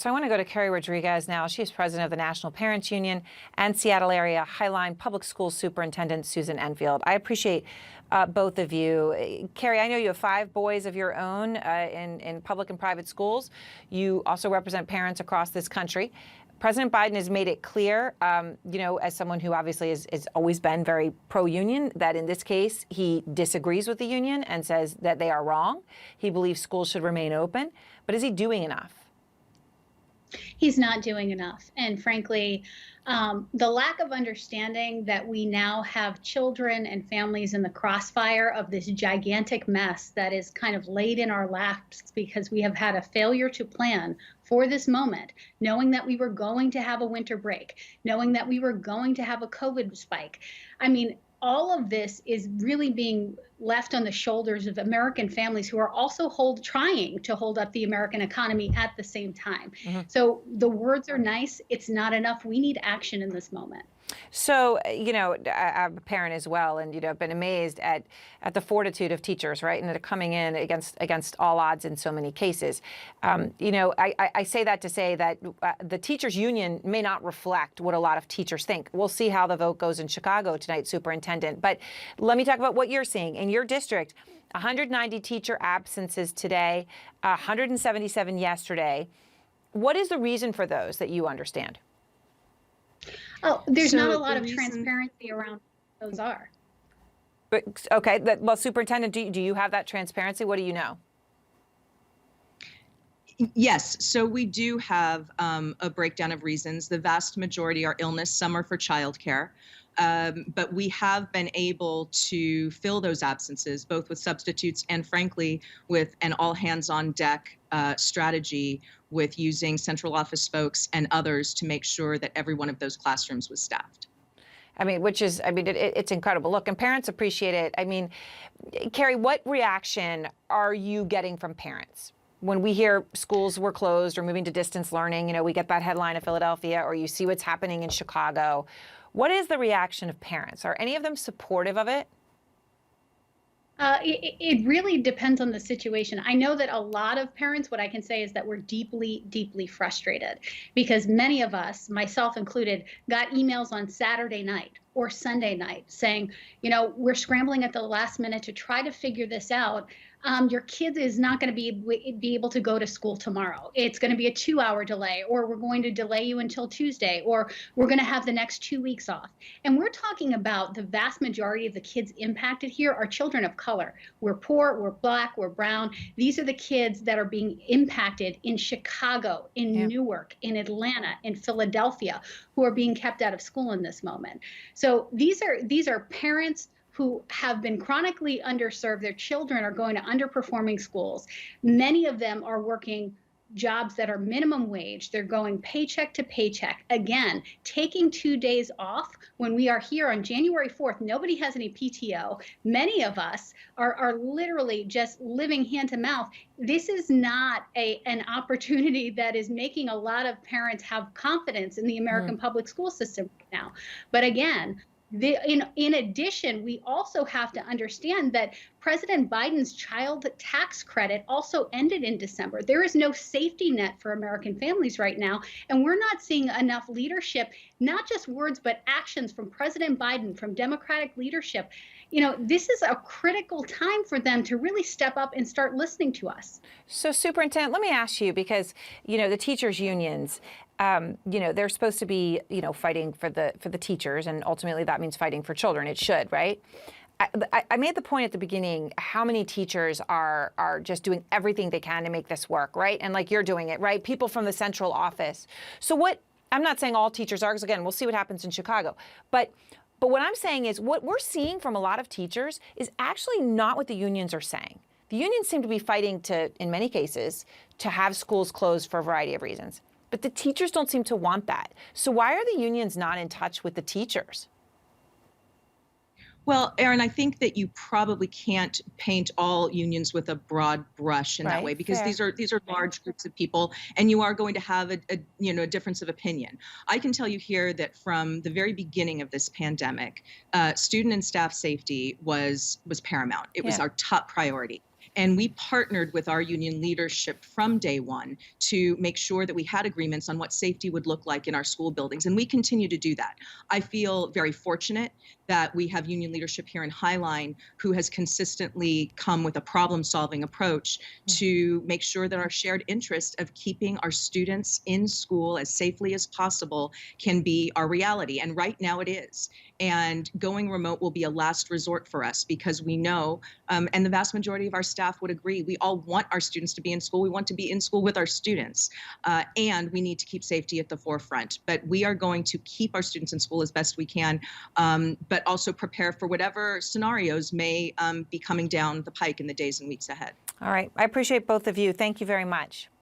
So I want to go to Keri Rodrigues now. She's president of the National Parents Union and Seattle area Highline Public Schools Superintendent Susan Enfield. I appreciate both of you. Keri, I know you have 5 boys of your own in public and private schools. You also represent parents across this country. President Biden has made it clear, as someone who obviously has always been very pro-union, that in this case he disagrees with the union and says that they are wrong. He believes schools should remain open. But is he doing enough? He's not doing enough. And frankly, the lack of understanding that we now have children and families in the crossfire of this gigantic mess that is kind of laid in our laps because we have had a failure to plan for this moment, knowing that we were going to have a winter break, knowing that we were going to have a COVID spike. I mean, all of this is really being left on the shoulders of American families who are also trying to hold up the American economy at the same time. Mm-hmm. So the words are nice. It's not enough. We need action in this moment. So, I'm a parent as well, and, I've been amazed at the fortitude of teachers, right? And they're coming in against all odds in so many cases. I say that to say that the teachers union may not reflect what a lot of teachers think. We'll see how the vote goes in Chicago tonight, Superintendent. But let me talk about what you're seeing in your district. 190 teacher absences today, 177 yesterday. What is the reason for those that you understand? Oh, there's not a lot of transparency around what those are. But, okay, well, Superintendent, do you have that transparency? What do you know? Yes, so we do have a breakdown of reasons. The vast majority are illness, some are for childcare. But we have been able to fill those absences, both with substitutes and, frankly, with an all-hands-on-deck strategy with using central office folks and others to make sure that every one of those classrooms was staffed. It's incredible. Look, and parents appreciate it. I mean, Keri, what reaction are you getting from parents? When we hear schools were closed or moving to distance learning, we get that headline of Philadelphia, or you see what's happening in Chicago. What is the reaction of parents? Are any of them supportive of it? It really depends on the situation. I know that a lot of parents, what I can say is that we're deeply, deeply frustrated because many of us, myself included, got emails on Saturday night or Sunday night saying, we're scrambling at the last minute to try to figure this out. Your kid is not going to be able to go to school tomorrow. It's going to be a 2-hour delay, or we're going to delay you until Tuesday, or we're going to have the next 2 weeks off. And we're talking about the vast majority of the kids impacted here are children of color. We're poor, we're Black, we're brown. These are the kids that are being impacted in Chicago, in Newark, in Atlanta, in Philadelphia, who are being kept out of school in this moment. So these are parents who have been chronically underserved. Their children are going to underperforming schools. Many of them are working jobs that are minimum wage. They're going paycheck to paycheck. Again, taking 2 days off when we are here on January 4th. Nobody has any PTO. Many of us are literally just living hand to mouth. This is not an opportunity that is making a lot of parents have confidence in the American public school system right now. But again, in addition, we also have to understand that President Biden's child tax credit also ended in December. There is no safety net for American families right now, and we're not seeing enough leadership, not just words, but actions from President Biden, from Democratic leadership. This is a critical time for them to really step up and start listening to us. So, Superintendent, let me ask you, because, the teachers' unions, they're supposed to be, fighting for the teachers, and ultimately that means fighting for children. It should, right? I made the point at the beginning how many teachers are just doing everything they can to make this work, right? And like you're doing it, right? People from the central office. So I'm not saying all teachers are, because again, we'll see what happens in Chicago. But what I'm saying is what we're seeing from a lot of teachers is actually not what the unions are saying. The unions seem to be fighting in many cases, to have schools closed for a variety of reasons. But the teachers don't seem to want that. So why are the unions not in touch with the teachers? Well, Erin, I think that you probably can't paint all unions with a broad brush in that way, because these are large groups of people, and you are going to have a difference of opinion. I can tell you here that from the very beginning of this pandemic, student and staff safety was paramount. It was our top priority. And we partnered with our union leadership from day one to make sure that we had agreements on what safety would look like in our school buildings. And we continue to do that. I feel very fortunate that we have union leadership here in Highline who has consistently come with a problem-solving approach to make sure that our shared interest of keeping our students in school as safely as possible can be our reality. And right now it is. And going remote will be a last resort for us because we know, and the vast majority of our staff would agree, we all want our students to be in school. We want to be in school with our students. And we need to keep safety at the forefront. But we are going to keep our students in school as best we can, but also prepare for whatever scenarios may be coming down the pike in the days and weeks ahead. All right. I appreciate both of you. Thank you very much.